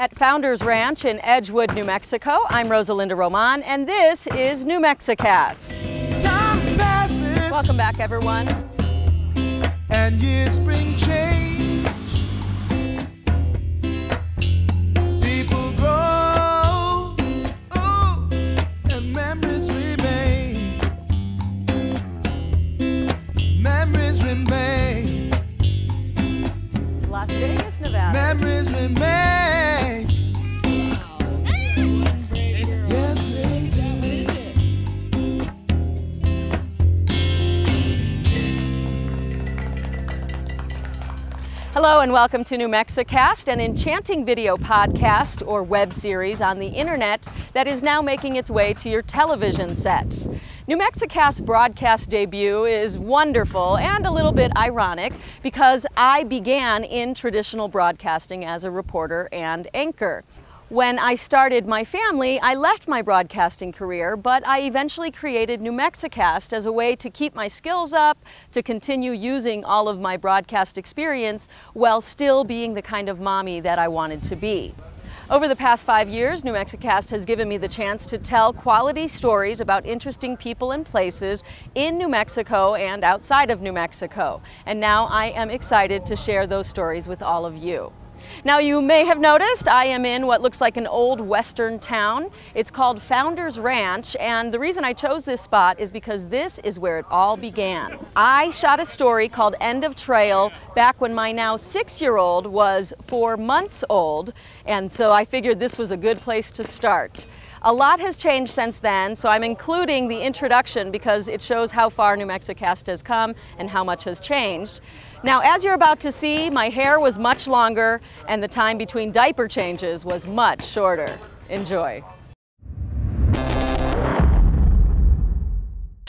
at Founders Ranch in Edgewood, New Mexico. I'm Rosa Román, and this is New Mexicast. Welcome back, everyone. And years bring change. People grow, oh, and memories remain. Memories remain. Las Vegas, Nevada. Memories remain. Yes, they do. Hello and welcome to New Mexicast, an enchanting video podcast or web series on the internet that is now making its way to your television sets. New Mexicast's broadcast debut is wonderful and a little bit ironic because I began in traditional broadcasting as a reporter and anchor. When I started my family, I left my broadcasting career, but I eventually created New Mexicast as a way to keep my skills up, to continue using all of my broadcast experience while still being the kind of mommy that I wanted to be. Over the past 5 years, New Mexicast has given me the chance to tell quality stories about interesting people and places in New Mexico and outside of New Mexico. And now I am excited to share those stories with all of you. Now, you may have noticed I am in what looks like an old western town. It's called Founders Ranch, and the reason I chose this spot is because this is where it all began. I shot a story called End of Trail back when my now 6-year-old was 4 months old, and so I figured this was a good place to start. A lot has changed since then, so I'm including the introduction because it shows how far New Mexicast has come and how much has changed. Now, as you're about to see, my hair was much longer and the time between diaper changes was much shorter. Enjoy.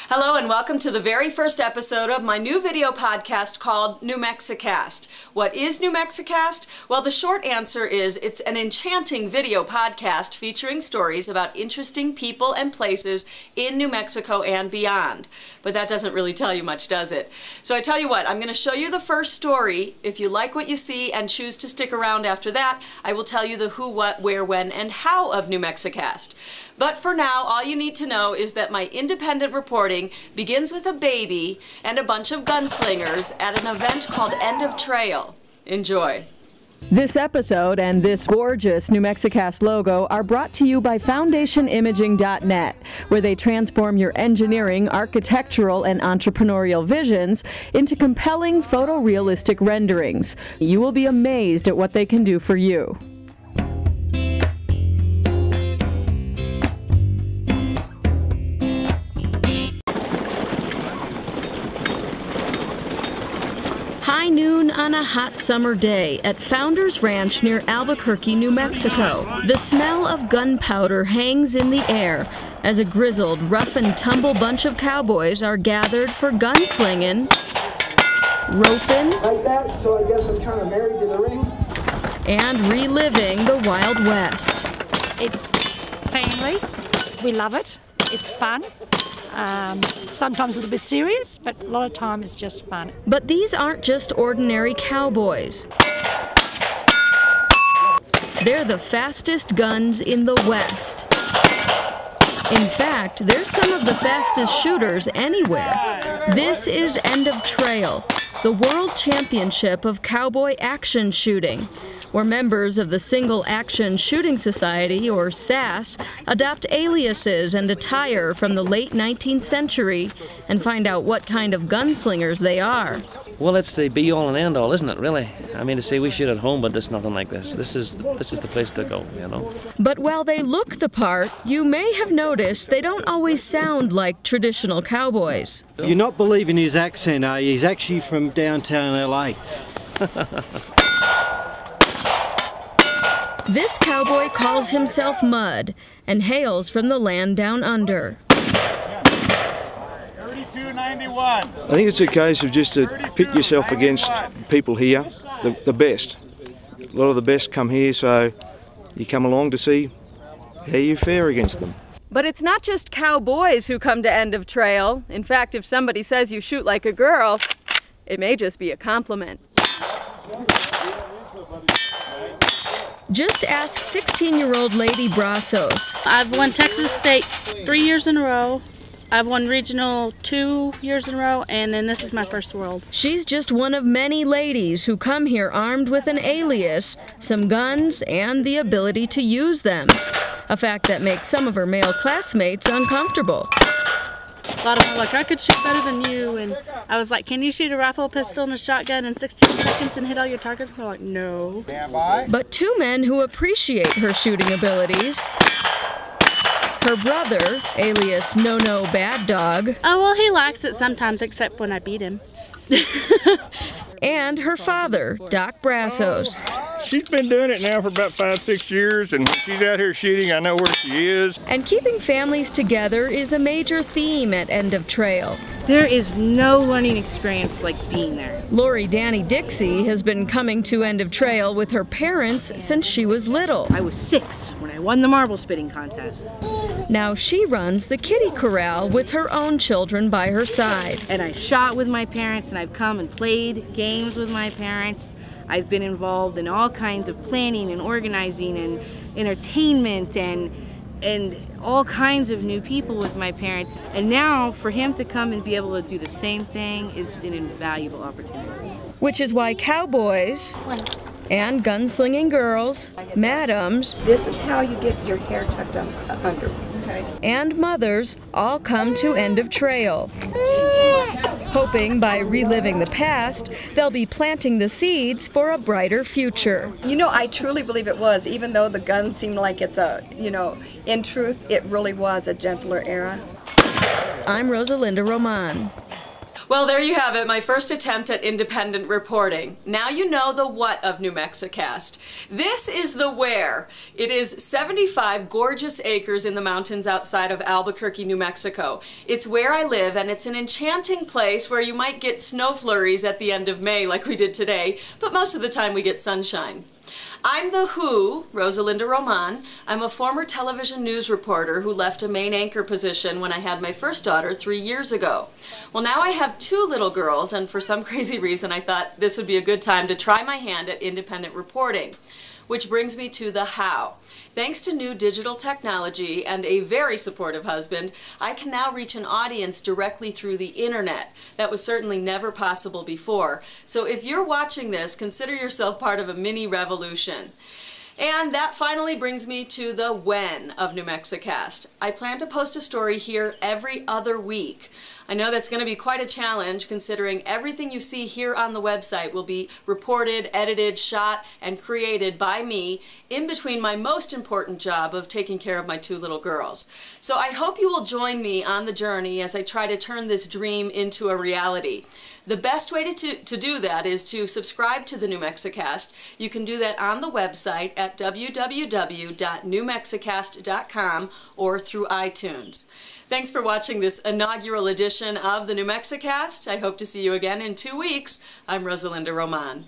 Hello and welcome to the very first episode of my new video podcast called New Mexicast. What is New Mexicast? Well, the short answer is it's an enchanting video podcast featuring stories about interesting people and places in New Mexico and beyond. But that doesn't really tell you much, does it? So I tell you what, I'm going to show you the first story. If you like what you see and choose to stick around after that, I will tell you the who, what, where, when, and how of New Mexicast. But for now, all you need to know is that my independent reporting begins with a baby and a bunch of gunslingers at an event called End of Trail. Enjoy. This episode and this gorgeous New Mexicast logo are brought to you by FoundationImaging.net, where they transform your engineering, architectural, and entrepreneurial visions into compelling photorealistic renderings. You will be amazed at what they can do for you. High noon on a hot summer day at Founders Ranch near Albuquerque, New Mexico. The smell of gunpowder hangs in the air as a grizzled, rough-and-tumble bunch of cowboys are gathered for gunslinging, roping, like that, so I guess I'm kind of married to the ring, and reliving the Wild West. It's family. We love it. It's fun. Sometimes a little bit serious, but a lot of time it's just fun. But these aren't just ordinary cowboys. They're the fastest guns in the West. In fact, they're some of the fastest shooters anywhere. This is End of Trail, the World Championship of Cowboy Action Shooting, where members of the Single Action Shooting Society, or S.A.S.S, adopt aliases and attire from the late 19th century and find out what kind of gunslingers they are. Well, it's the be-all and end-all, isn't it, really? I mean, to say we shoot at home, but there's nothing like this. This is the place to go, you know? But while they look the part, you may have noticed they don't always sound like traditional cowboys. You're not believing his accent, are you? He's actually from downtown LA. This cowboy calls himself Mud and hails from the land down under. 3291. I think it's a case of just to pit yourself against people here, the best. A lot of the best come here, so you come along to see how you fare against them. But it's not just cowboys who come to End of Trail. In fact, if somebody says you shoot like a girl, it may just be a compliment. Just ask 16-year-old Lady Brazos. I've won Texas State 3 years in a row. I've won regional 2 years in a row, and then this is my first world. She's just one of many ladies who come here armed with an alias, some guns, and the ability to use them. A fact that makes some of her male classmates uncomfortable. A lot of them are like, I could shoot better than you, and I was like, can you shoot a rifle, pistol, and a shotgun in 16 seconds and hit all your targets? And they're like, no. But two men who appreciate her shooting abilities. Her brother, alias No Bad Dog. Oh, well, he likes it sometimes, except when I beat him. And her father, Doc Brazos. She's been doing it now for about 5-6 years, and when she's out here shooting, I know where she is. And keeping families together is a major theme at End of Trail. There is no learning experience like being there. Lori Danny Dixie has been coming to End of Trail with her parents since she was little. I was 6 when I won the marble spitting contest. Now she runs the kiddie corral with her own children by her side. And I shot with my parents, and I've come and played games with my parents. I've been involved in all kinds of planning and organizing and entertainment and all kinds of new people with my parents. And now for him to come and be able to do the same thing is an invaluable opportunity. Which is why cowboys and gunslinging girls, madams, this is how you get your hair tucked up under. Okay. And mothers all come to End of Trail, hoping by reliving the past, they'll be planting the seeds for a brighter future. You know, I truly believe it was, even though the gun seemed like it's a, you know, in truth, it really was a gentler era. I'm Rosalinda Román. Well, there you have it, my first attempt at independent reporting. Now you know the what of New Mexicast. This is the where. It is 75 gorgeous acres in the mountains outside of Albuquerque, New Mexico. It's where I live, and it's an enchanting place where you might get snow flurries at the end of May like we did today, but most of the time we get sunshine. I'm the Who, Rosalinda Román. I'm a former television news reporter who left a main anchor position when I had my first daughter 3 years ago. Well, now I have 2 little girls, and for some crazy reason I thought this would be a good time to try my hand at independent reporting. Which brings me to the how. Thanks to new digital technology and a very supportive husband, I can now reach an audience directly through the internet. That was certainly never possible before. So if you're watching this, consider yourself part of a mini revolution. And that finally brings me to the when of New Mexicast. I plan to post a story here every other week. I know that's going to be quite a challenge considering everything you see here on the website will be reported, edited, shot, and created by me in between my most important job of taking care of my 2 little girls. So I hope you will join me on the journey as I try to turn this dream into a reality. The best way to do that is to subscribe to the New Mexicast. You can do that on the website at www.newmexicast.com or through iTunes. Thanks for watching this inaugural edition of the New Mexicast. I hope to see you again in 2 weeks. I'm Rosalinda Román.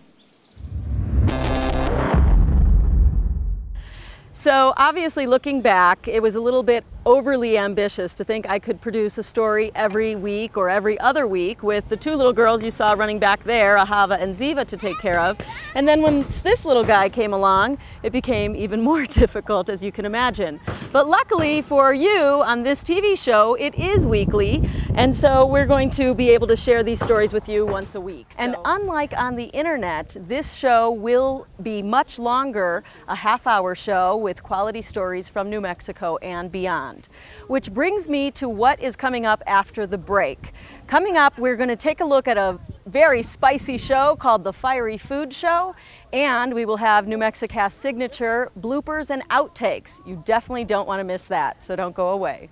So obviously looking back, it was a little bit overly ambitious to think I could produce a story every week or every other week with the 2 little girls you saw running back there, Ahava and Ziva, to take care of. And then when this little guy came along, it became even more difficult, as you can imagine. But luckily for you on this TV show, it is weekly, and so we're going to be able to share these stories with you once a week. And unlike on the internet, this show will be much longer, a half-hour show with quality stories from New Mexico and beyond. Which brings me to what is coming up after the break. Coming up, we're going to take a look at a very spicy show called The Fiery Food Show, and we will have New Mexicast signature bloopers and outtakes. You definitely don't want to miss that, so don't go away.